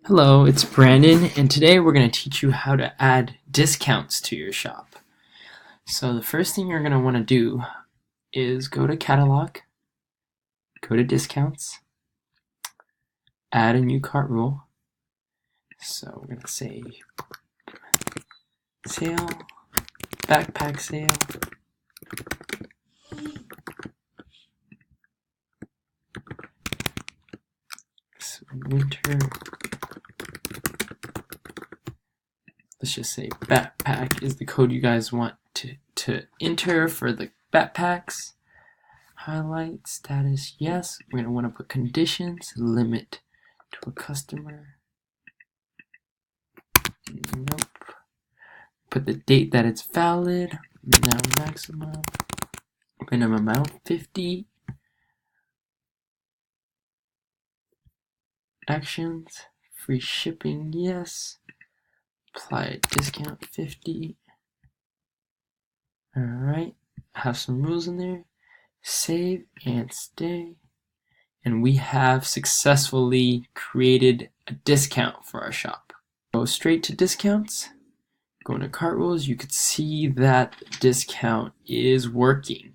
Hello, it's Brandon, and today we're going to teach you how to add discounts to your shop. So the first thing you're going to want to do is go to Catalog, go to Discounts, add a new cart rule. So we're going to say Sale, Backpack Sale, so Winter, let's just say Backpack is the code you guys want to enter for the backpacks. Highlight, status, yes. We're going to want to put conditions, limit to a customer. Nope. Put the date that it's valid, now maximum, minimum amount 50. Actions, free shipping, yes. Apply a discount 50. Alright, have some rules in there. Save and stay. And we have successfully created a discount for our shop. Go straight to discounts. Go into cart rules, you could see that the discount is working.